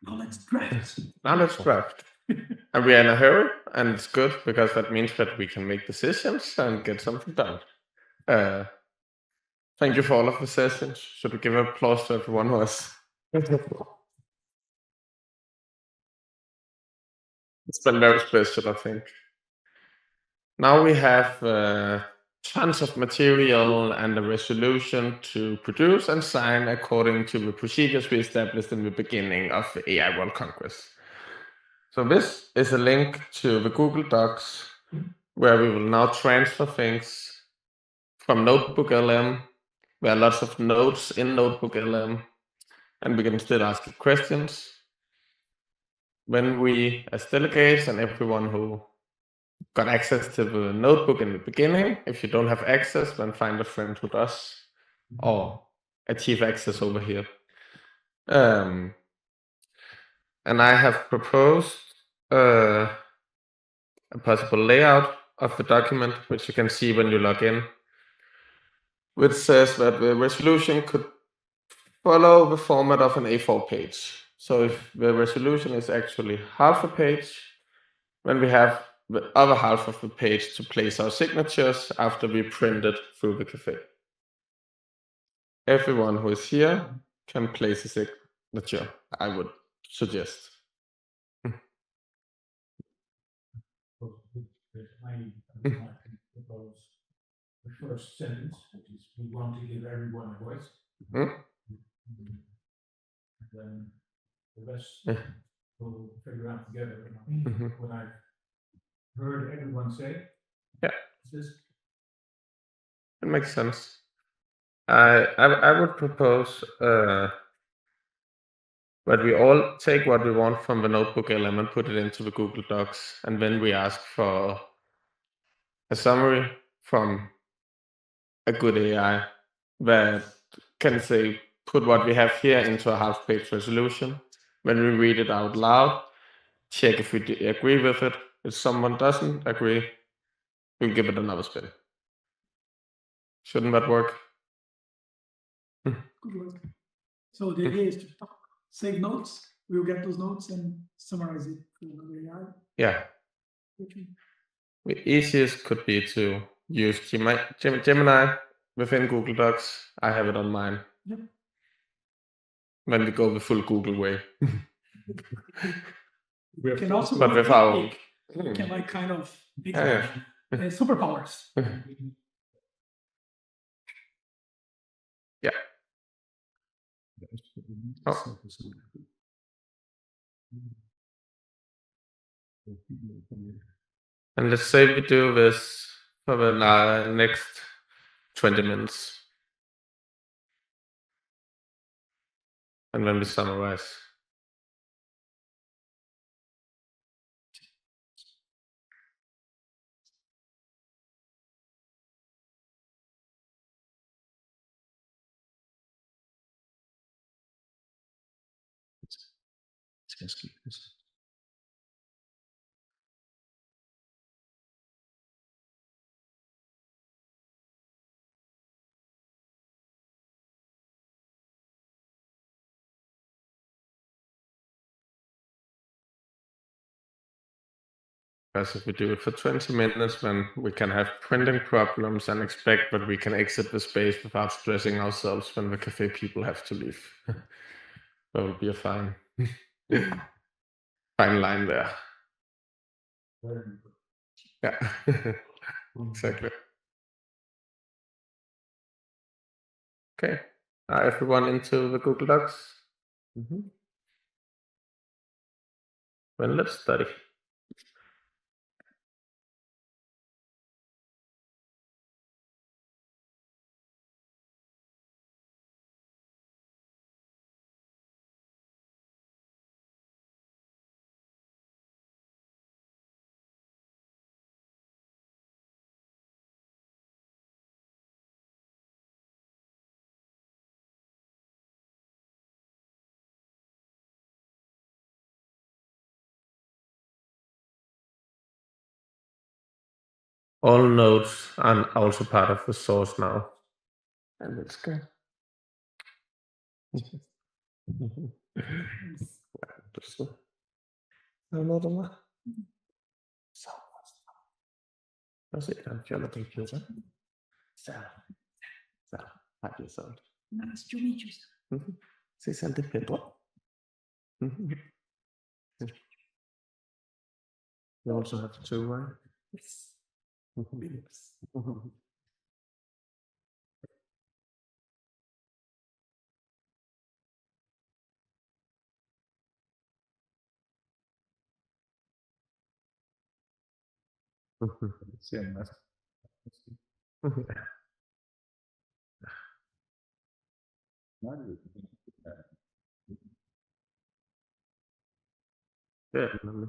Now let's draft. Now let's draft. And we are in a hurry, and it's good because that means that we can make decisions and get something done. Thank you for all of the sessions. Should we give applause to everyone who has? It's been very special, I think. Now we have tons of material and a resolution to produce and sign according to the procedures we established in the beginning of the AI World Congress. So this is a link to the Google Docs where we will now transfer things from NoteBookLM. There are lots of notes in NoteBookLM, and we can still ask it questions. When we, as delegates and everyone who got access to the notebook in the beginning, if you don't have access, then find a friend who does, or achieve access over here. And I have proposed a possible layout of the document, which you can see when you log in, which says that the resolution could follow the format of an A4 page. So if the resolution is actually half a page, then we have the other half of the page to place our signatures after we print it through the cafe. Everyone who is here can place a signature, I would suggest. I propose the first sentence, which is we want to give everyone a voice. And then the rest we'll figure out together. What I've heard everyone say. Yeah. Is it makes sense. I would propose that we all take what we want from the NoteBookLM and put it into the Google Docs, and then we ask for a summary from a good AI that can say, put what we have here into a half-page resolution. When we read it out loud, check if we agree with it. If someone doesn't agree, we'll give it another spin. Shouldn't that work? Good work. So the idea is to save notes. We'll get those notes and summarize it through the AI. Yeah. Okay. The easiest could be to use Gemini within Google Docs. I have it on mine. Yep. When we go the full Google way. We can also but with our can like kind of superpowers. Yeah. Oh. And let's say we do this for the next 20 minutes. And then we summarize. Because if we do it for 20 minutes, then we can have printing problems and expect that we can exit the space without stressing ourselves when the cafe people have to leave. That would be a fine line there. Yeah, exactly. Okay, everyone into the Google Docs? Well, let's study. All nodes are also part of the source now. And it's good. Er der noget, der var? Så. Lad os se, der er en fjollet computer. Så. Har det sådan. Nice to meet you. Se selv det Pedro. You also have two, right? Yes. Yes. Ser en masse. Nej, det er Det er det nemlig.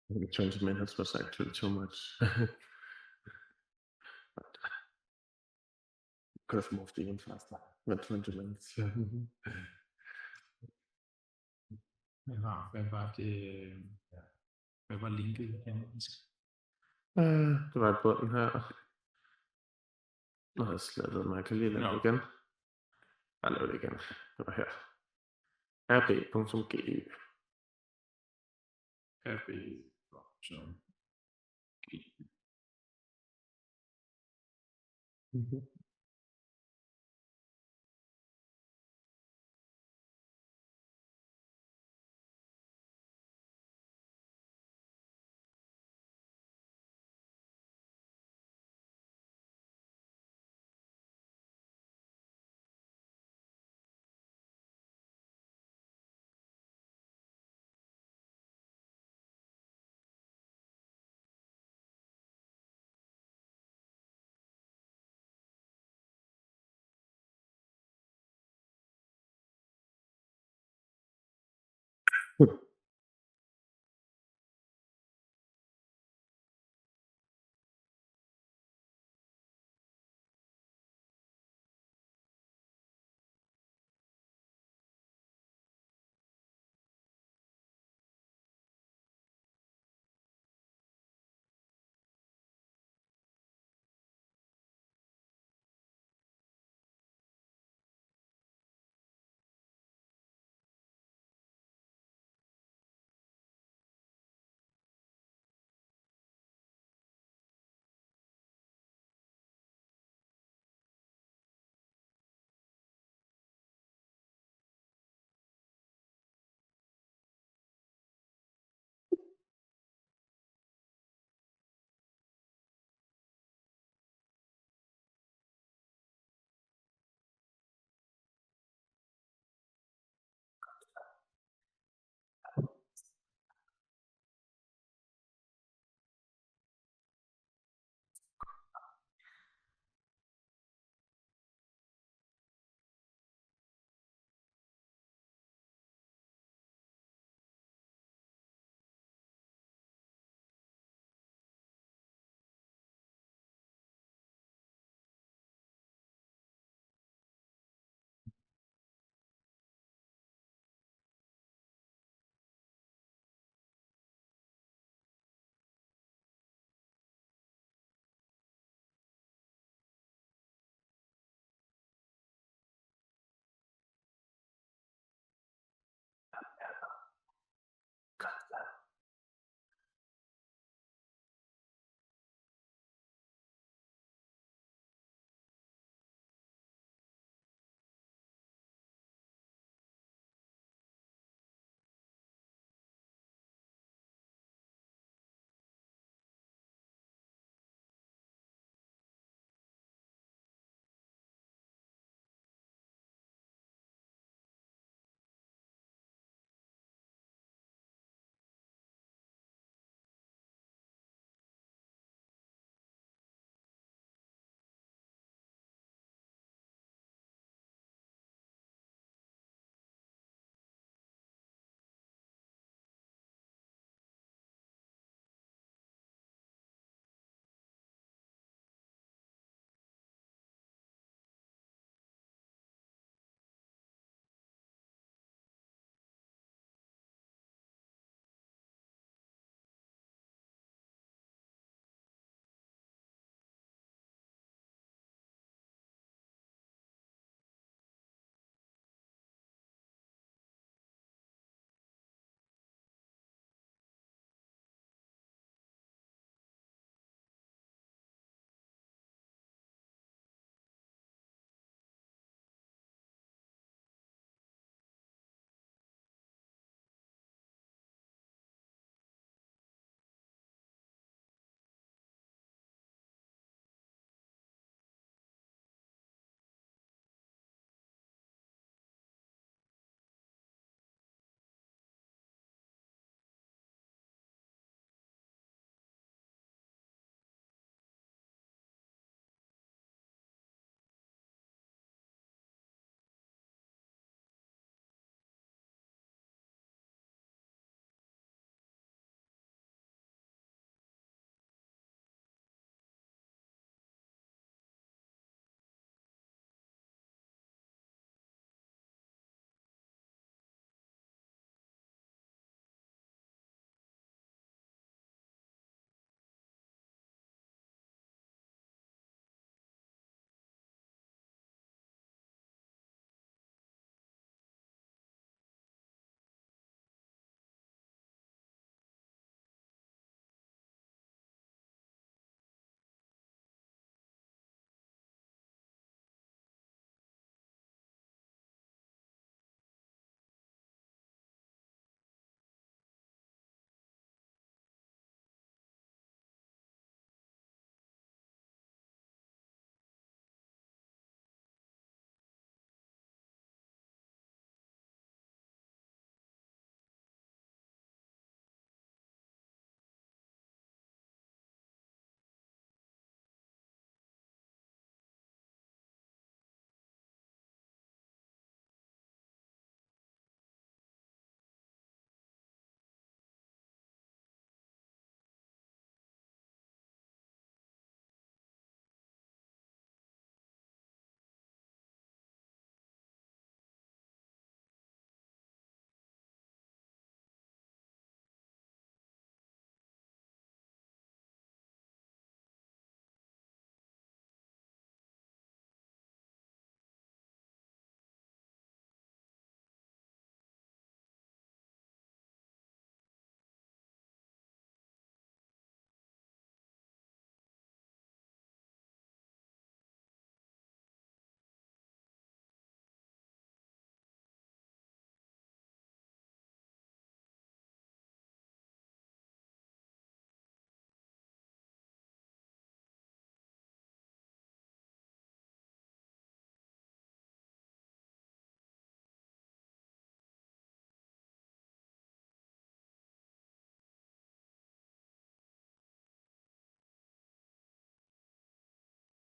I think 20 minutes was actually too much. Could have moved even faster with 20 minutes. Hvad var linket igen? Det var i bunden her. Nu har jeg slettet mig. Jeg kan lige lave det igen. Jeg laver det igen. Det var her. rb.gu. RB. Mhm.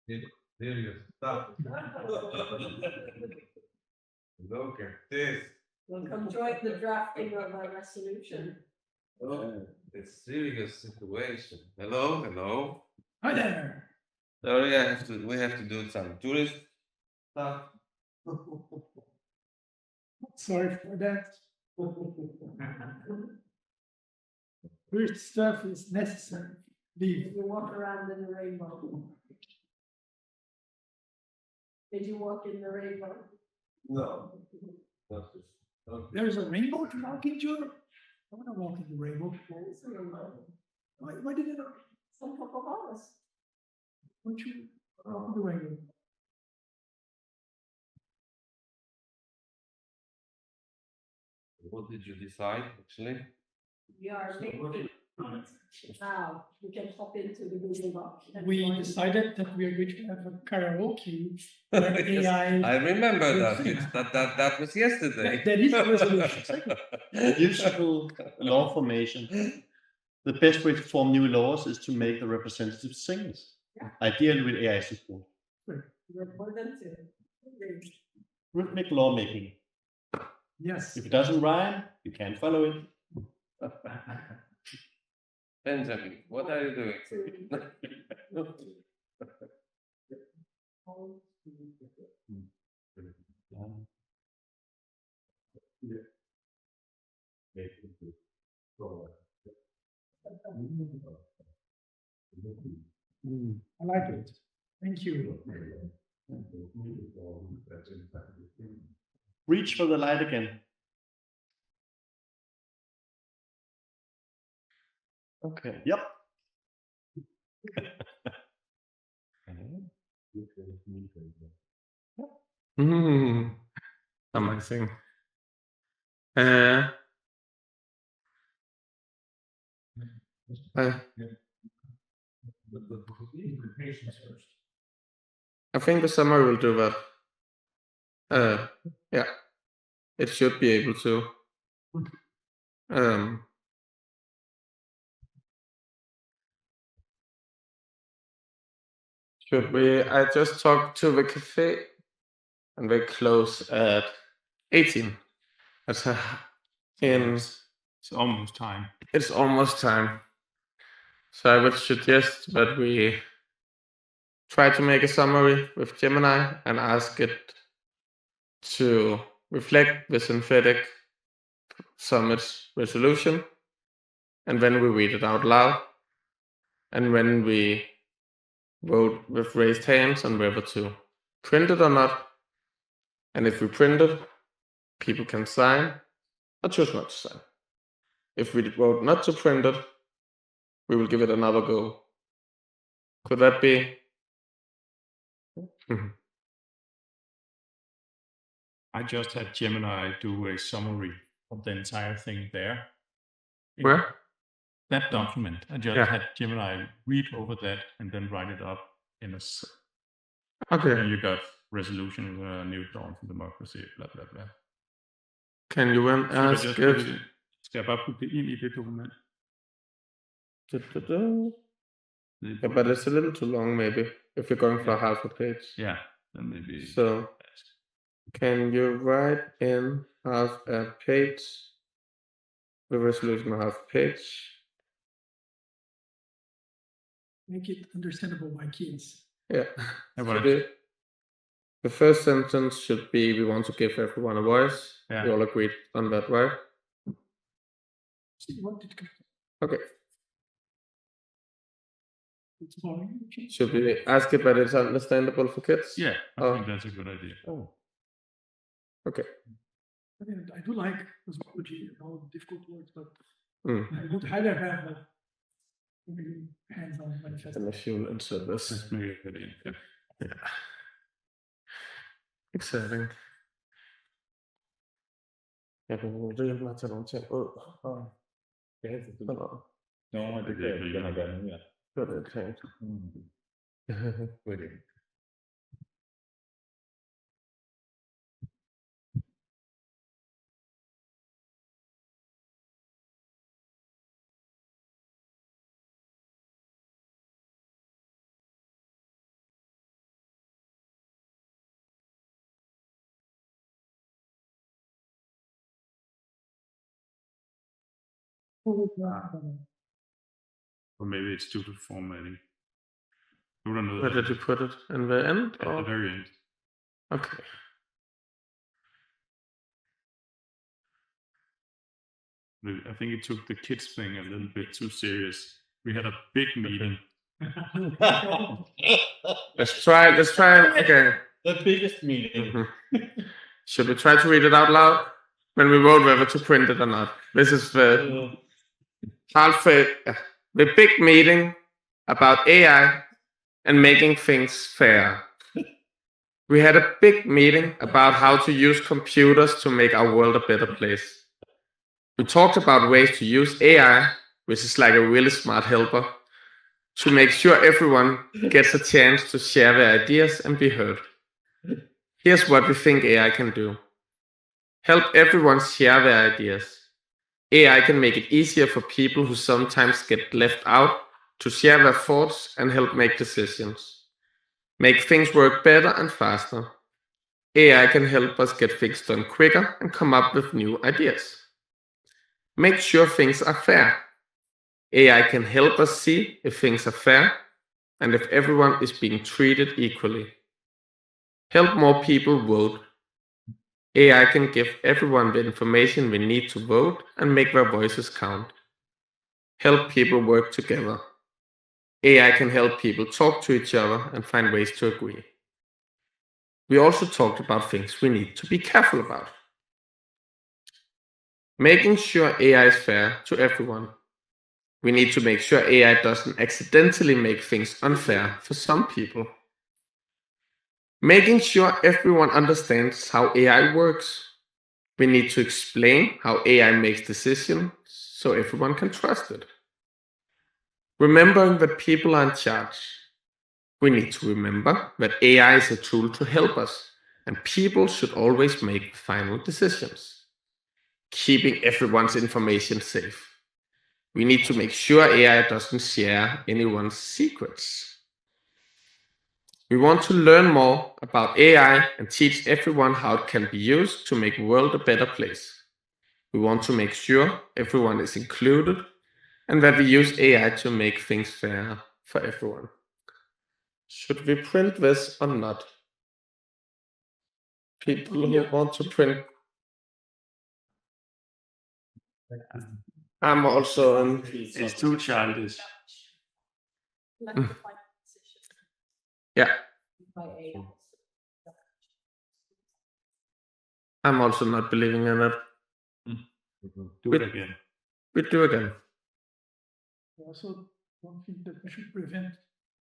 Serious stuff. Look at this. Well, come join the drafting of a resolution. Oh, it's serious situation. Hello, hello. Hi there. Sorry, we have to do some tourist stuff. Sorry for that. First stuff is necessary. Leave. You walk around in the rainbow. Did you walk in the rainbow? No. Not this. Okay. There's a rainbow to walk into. I want to walk in the rainbow. There's a rainbow. Why did it? Some couple of us. Won't you walk in the rainbow? What did you decide, actually? We are making now. We can hop into the Google Doc. and We join. decided that we are going to have a karaoke where Yes, AI. I remember will that. sing. That was yesterday. That is a resolution. Useful law formation. The best way to form new laws is to make the representatives singers. Yeah. Ideally with AI support. We're more than two. Great. Rhythmic lawmaking. Yes. If it doesn't rhyme, you can't follow it. Benjamin, what are you doing? Two. I like it. Thank you. Reach for the light again. Okay. Yep. Amazing. I think the summary will do that. Yeah, it should be able to. Should we? I just talked to the cafe, and they close at 18. That's It's almost time. It's almost time. So I would suggest that we try to make a summary with Gemini and ask it to reflect the synthetic summit resolution. And then we read it out loud. And when we vote with raised hands on whether to print it or not. And if we print it, people can sign or choose not to sign. If we vote not to print it, we will give it another go. Could that be? I just had Gemini do a summary of the entire thing there. Where? That document. I just had Gemini read over that and then write it up in a. Okay. And you got resolution, new dawn for democracy, blah blah blah. Can you then ask it? Skal jeg bare putte det ind i det dokument? Yeah, but it's a little too long, maybe, if you're going for half a page. Yeah, then maybe. So, can you write in half a page, the resolution of half a page? Make it understandable by kids. Yeah. What The first sentence should be, we want to give everyone a voice. Yeah. We all agreed on that, right? See what it comes. Okay. It's boring. Okay. Should we ask it that it's understandable for kids? Yeah, I Oh. think that's a good idea. Oh. Okay. I mean, I do like cosmology and all the difficult words, but Mm. I would highly have like really hands-on And manifesto. if you'll insert this. Let's make it in. Yeah. Yeah. Exciting. Jeg vil hjælpe mig til nogle ting ud. Det er helt Sådan noget. det kan jeg gerne gøre nu, ja. Det var det, jeg tænkte. God idé. Or maybe it's due to formatting. I don't know. Where did you put it? In the end? At the Or? very end. Okay. I think it took the kids thing a little bit too serious. We had a big meeting. Let's try. Okay. The biggest meeting. Mhm. Should we try to read it out loud? When we wrote whether to print it or not. This is the the big meeting about AI and making things fair. We had a big meeting about how to use computers to make our world a better place. We talked about ways to use AI, which is like a really smart helper, to make sure everyone gets a chance to share their ideas and be heard. Here's what we think AI can do. Help everyone share their ideas. AI can make it easier for people who sometimes get left out to share their thoughts and help make decisions. Make things work better and faster. AI can help us get things done quicker and come up with new ideas. Make sure things are fair. AI can help us see if things are fair and if everyone is being treated equally. Help more people vote. AI can give everyone the information we need to vote and make their voices count. Help people work together. AI can help people talk to each other and find ways to agree. We also talked about things we need to be careful about. Making sure AI is fair to everyone. We need to make sure AI doesn't accidentally make things unfair for some people. Making sure everyone understands how AI works. We need to explain how AI makes decisions so everyone can trust it. Remembering that people are in charge. We need to remember that AI is a tool to help us, and people should always make the final decisions. Keeping everyone's information safe. We need to make sure AI doesn't share anyone's secrets. We want to learn more about AI and teach everyone how it can be used to make the world a better place. We want to make sure everyone is included and that we use AI to make things fair for everyone. Should we print this or not? People who want to print. I'm also in. It's too childish. Yeah. I'm also not believing in it. Do it again. We do again. I also don't think that we should prevent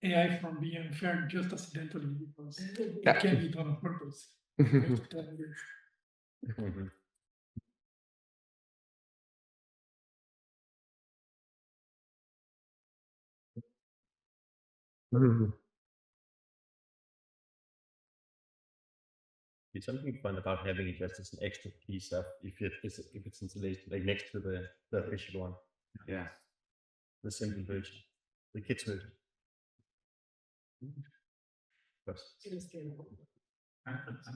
AI from being unfair just accidentally because Yeah. it can be done on purpose. We have to tell you. It's something fun about having it just as an extra piece of if it's installed like next to the official one. Yeah. The simple version. The kids version. But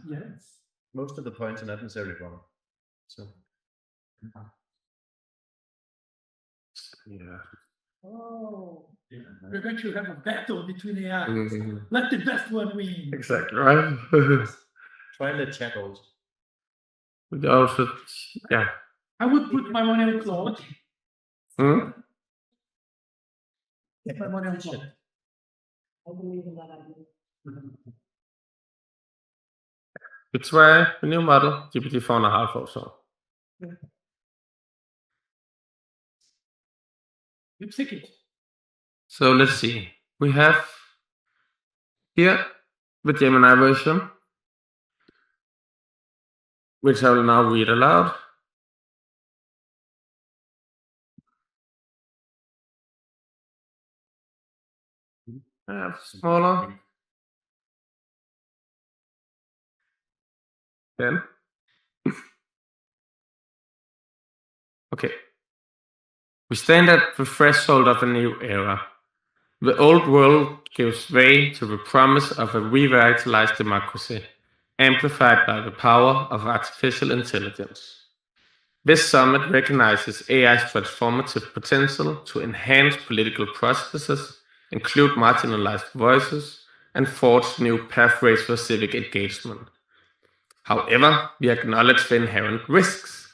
Yes. most of the points are not necessarily wrong. So Yeah. Oh, we're going to have a battle between AI. Mhm. Let the best one win. Exactly, right? try the chat also. We also, yeah. I would put my money on Claude. Hmm? Put my money on Claude. I believe in that idea. We try a new model, GPT-4.5 also. Lipstick it. So let's see. We have here the Gemini version, which I will now read aloud. Smaller. Then. Okay. We stand at the threshold of a new era. The old world gives way to the promise of a revitalized democracy, amplified by the power of artificial intelligence. This summit recognizes AI's transformative potential to enhance political processes, include marginalized voices, and forge new pathways for civic engagement. However, we acknowledge the inherent risks: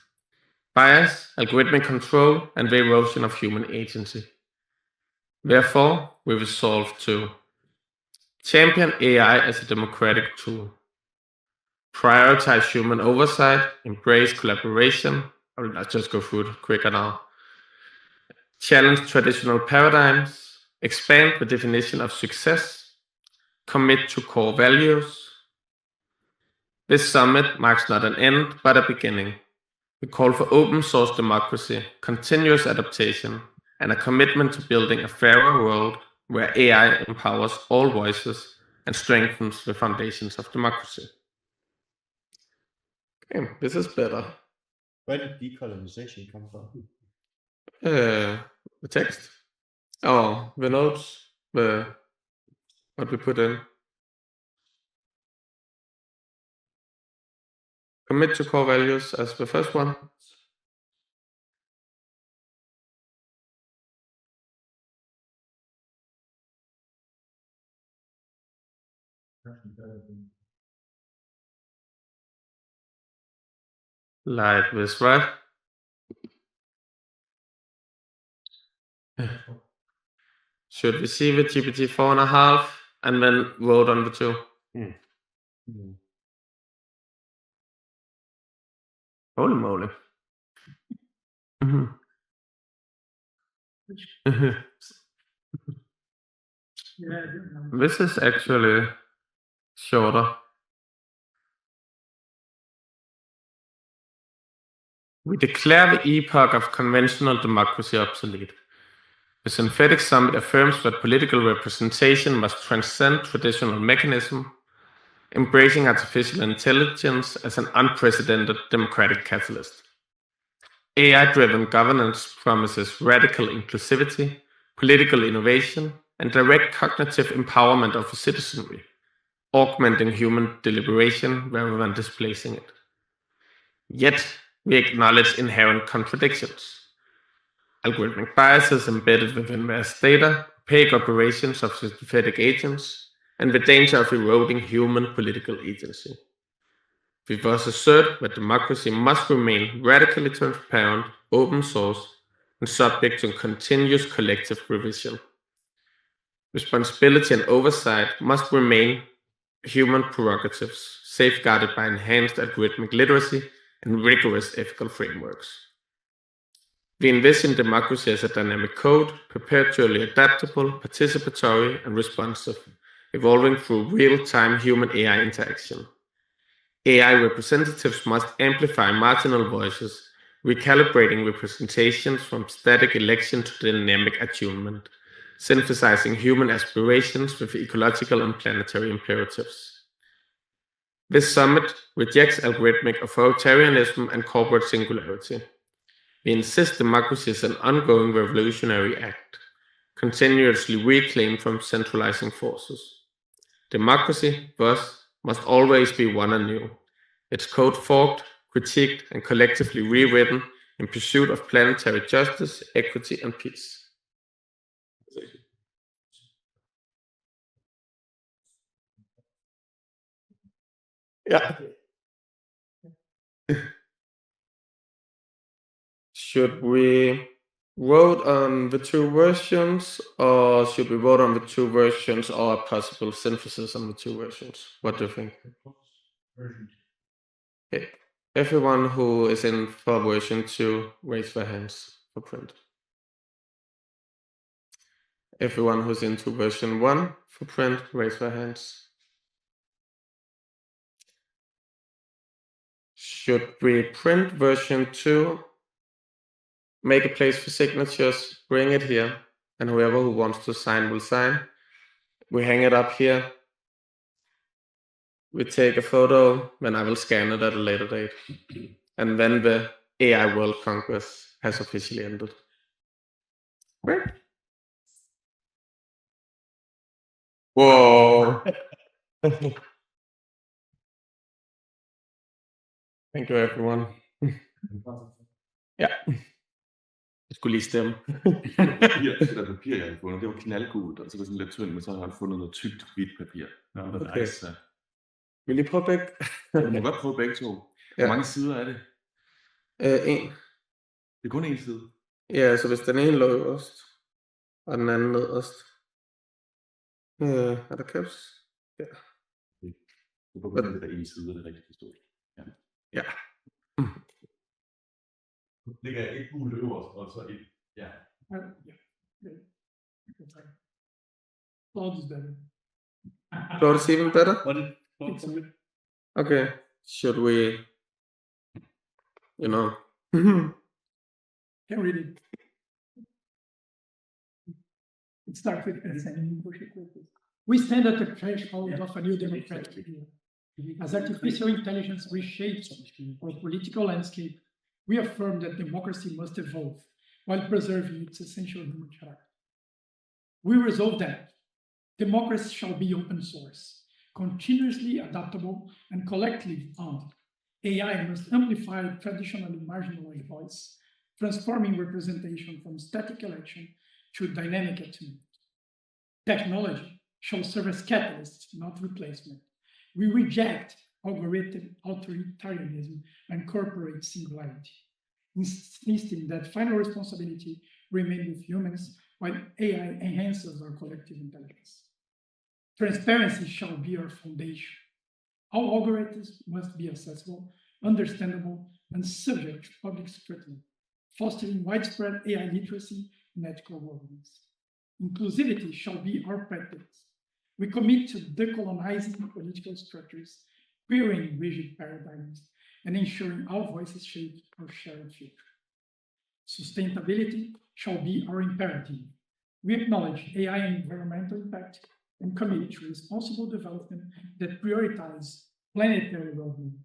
bias, algorithmic control, and the erosion of human agency. Therefore, we resolve to champion AI as a democratic tool, prioritize human oversight, embrace collaboration. I will not just go through it quicker now. Challenge traditional paradigms, expand the definition of success, commit to core values. This summit marks not an end, but a beginning. We call for open source democracy, continuous adaptation, and a commitment to building a fairer world where AI empowers all voices and strengthens the foundations of democracy. Okay, this is better. Where did decolonization come from? The text? Oh, the notes, what we put in. Commit to core values as the first one. Like this, right? Should we see the GPT 4.5 and then vote on the two? Holy moly. This is actually shorter. We declare the epoch of conventional democracy obsolete. The synthetic summit affirms that political representation must transcend traditional mechanism, embracing artificial intelligence as an unprecedented democratic catalyst. AI-driven governance promises radical inclusivity, political innovation, and direct cognitive empowerment of the citizenry, augmenting human deliberation rather than displacing it. Yet, we acknowledge inherent contradictions. Algorithmic biases embedded within vast data, opaque operations of synthetic agents, and the danger of eroding human political agency. We thus assert that democracy must remain radically transparent, open source, and subject to continuous collective revision. Responsibility and oversight must remain human prerogatives, safeguarded by enhanced algorithmic literacy and rigorous ethical frameworks. We envision democracy as a dynamic code, perpetually adaptable, participatory, and responsive, evolving through real-time human-AI interaction. AI representatives must amplify marginal voices, recalibrating representations from static election to dynamic attunement, synthesizing human aspirations with ecological and planetary imperatives. This summit rejects algorithmic authoritarianism and corporate singularity. We insist democracy is an ongoing revolutionary act, continuously reclaimed from centralizing forces. Democracy, thus, must always be one anew, its code forked, critiqued, and collectively rewritten in pursuit of planetary justice, equity, and peace. Yeah. Should we vote on the two versions, or should we vote on the two versions or a possible synthesis on the two versions? What do you think? Okay. Everyone who is in for version 2, raise their hands for print. Everyone who's into version 1 for print, raise their hands. Should we print version 2, make a place for signatures, bring it here, and whoever who wants to sign will sign. We hang it up here. We take a photo, then I will scan it at a later date. And then the AI World Congress has officially ended. Right? Whoa. Thank you, everyone. Ja. Jeg skulle lige stemme. Det der papir, jeg havde fundet, det var knaldgult, og så var det sådan lidt tyndt, men så har jeg fundet noget tykt hvidt papir. Ja, Okay. Nice. Vil I prøve begge? Du må godt prøve begge to. Hvor Ja. mange sider er det? En. Det er kun én side. Ja, så hvis den ene lå øverst, og den anden nederst. Er der caps? Ja. Du får kun det der ene side, det er rigtig forstået. Ja. Nu ligger jeg et gult øverst, og så et. Ja. Cloud is better. Cloud is even better? What Okay. Should we, Can read it. It starts with we stand at the threshold of a new democratic era. As artificial intelligence reshapes our political landscape, we affirm that democracy must evolve while preserving its essential human character. We resolve that democracy shall be open source, continuously adaptable and collectively owned. AI must amplify traditionally marginalized voice, transforming representation from static election to dynamic attunement. Technology shall serve as catalyst, not replacement. We reject algorithm authoritarianism and corporate singularity, insisting that final responsibility remain with humans while AI enhances our collective intelligence. Transparency shall be our foundation. All algorithms must be accessible, understandable, and subject to public scrutiny, fostering widespread AI literacy and ethical governance. Inclusivity shall be our practice. We commit to decolonizing political structures, queering rigid paradigms, and ensuring all voices shape our shared future. Sustainability shall be our imperative. We acknowledge AI environmental impact and commit to responsible development that prioritize planetary well-being.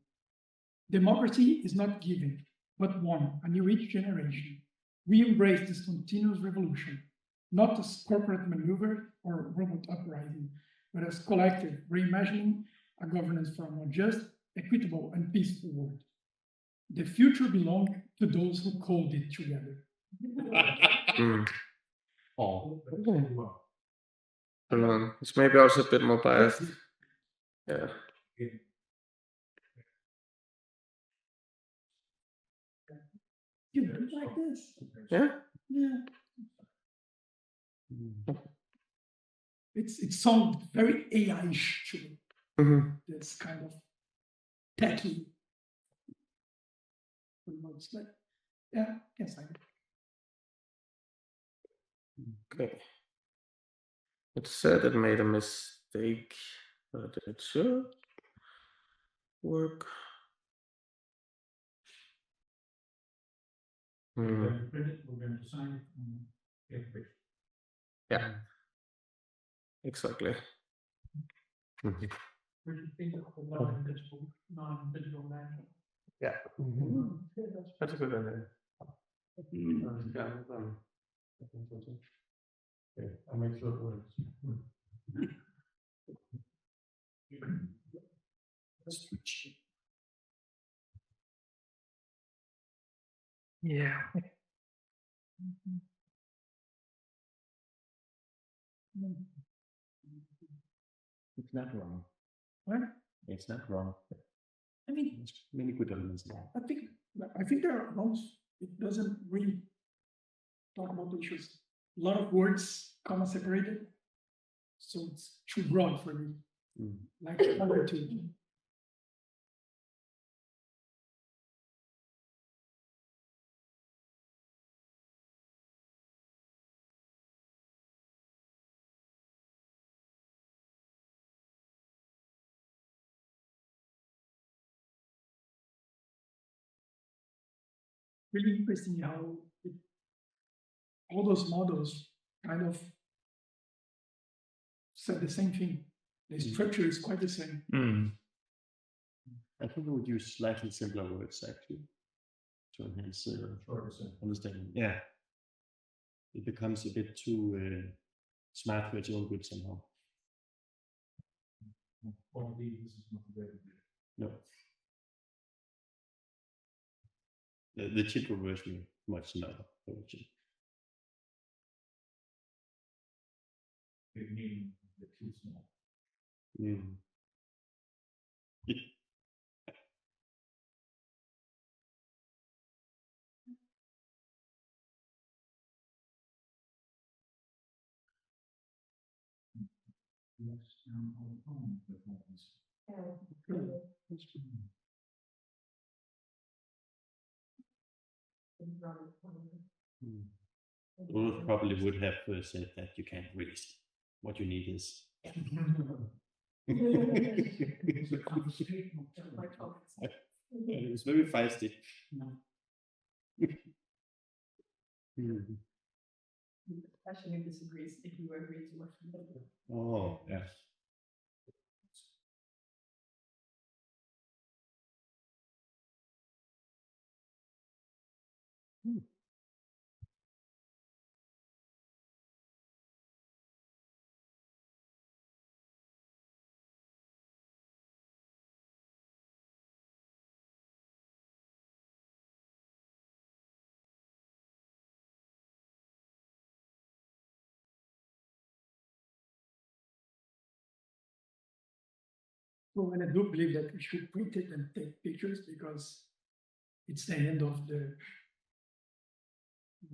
Democracy is not given, but won anew each generation. We embrace this continuous revolution, not as corporate maneuver or robot uprising, but as collective reimagining a governance for a more just, equitable, and peaceful world. The future belongs to those who code it together. It's maybe also a bit more biased. Yeah. You do like this? Yeah. Yeah. It sounds very AI-ish to me. This kind of techy. Yeah, yes, I do. Okay. It said it made a mistake, but it should work. We're going to print it, we're going to sign it. Yeah. Exactly. Where do you think of the non-digital manual? Yeah. That's a good idea. Okay, I'll make sure it works. Yeah. It's not wrong. What? It's not wrong. I mean, There's many good elements there. I think there are wrongs. It doesn't really talk about the issues. A lot of words, comma separated. So it's too broad for me. Like number two. Really interesting how all those models kind of said the same thing. The structure is quite the same. I think I would use slightly simpler words actually to enhance understanding. Yeah, it becomes a bit too smart for its own good somehow. No. The Chitro version much another version. You mean the too small. Mm. Ulf probably would have said that you can't really. What you need is. It was very feisty. Mm. Especially disagrees if you agree to what. Oh, yes. Well, and I do believe that we should print it and take pictures because it's the end of the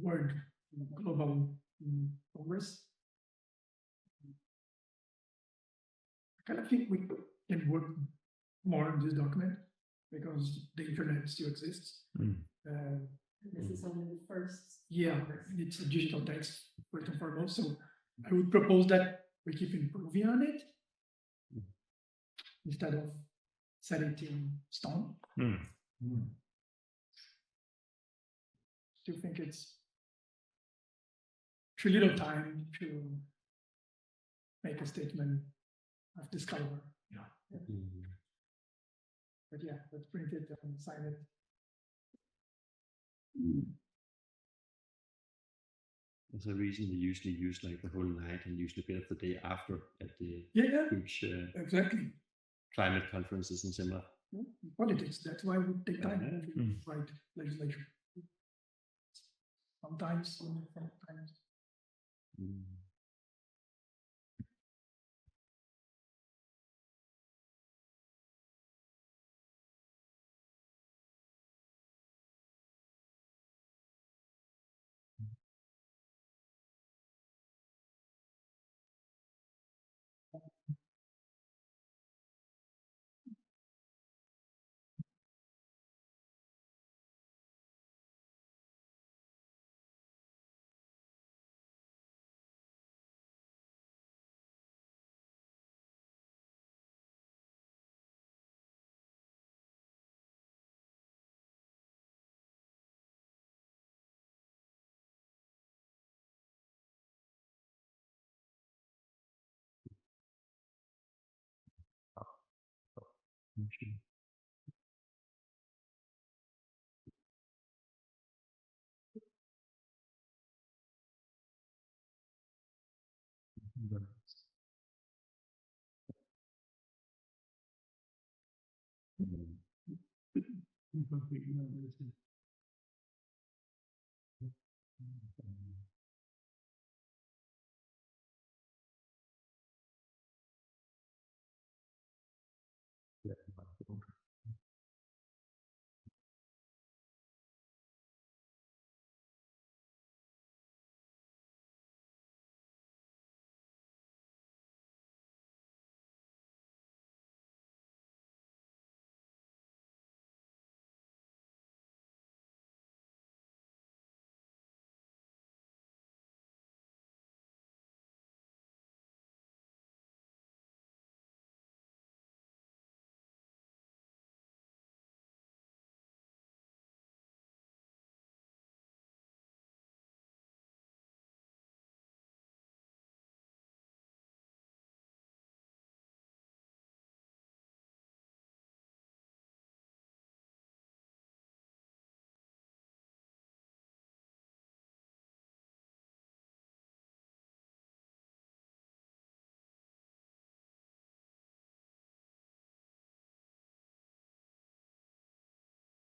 World Global Congress. I kind of think we can work more on this document because the internet still exists. This is only the first. Yeah, it's a digital text first and foremost. So I would propose that we keep improving on it instead of setting it in stone. Still think it's too little time to make a statement of this caliber. But yeah, let's print it and sign it. There's a reason we usually use like the whole night and usually a bit of the day after at the Yeah, huge exactly. climate conferences and similar. Politics, that's why we take time to write legislation. Sometimes.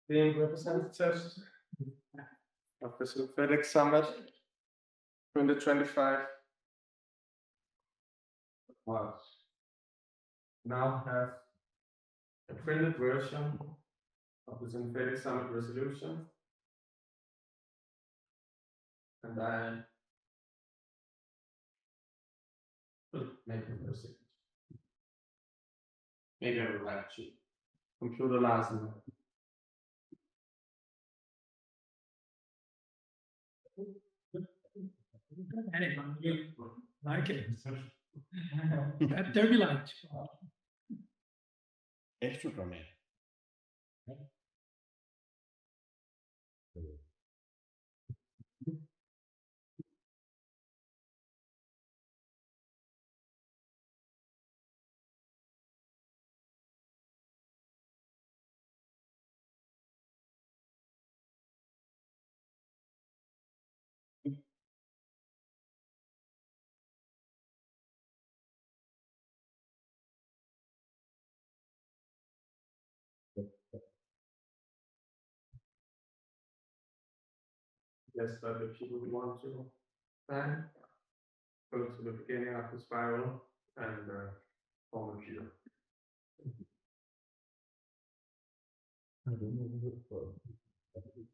Being representatives of the Synthetic Summit 2025. Now have a printed version of the Synthetic Summit resolution. And I will make a proceedings. Maybe I will have to computer license. Anyone like it? That there be light. Extra dramatic. Yes, but if you would want to then go to the beginning of the spiral and form a view. I don't know.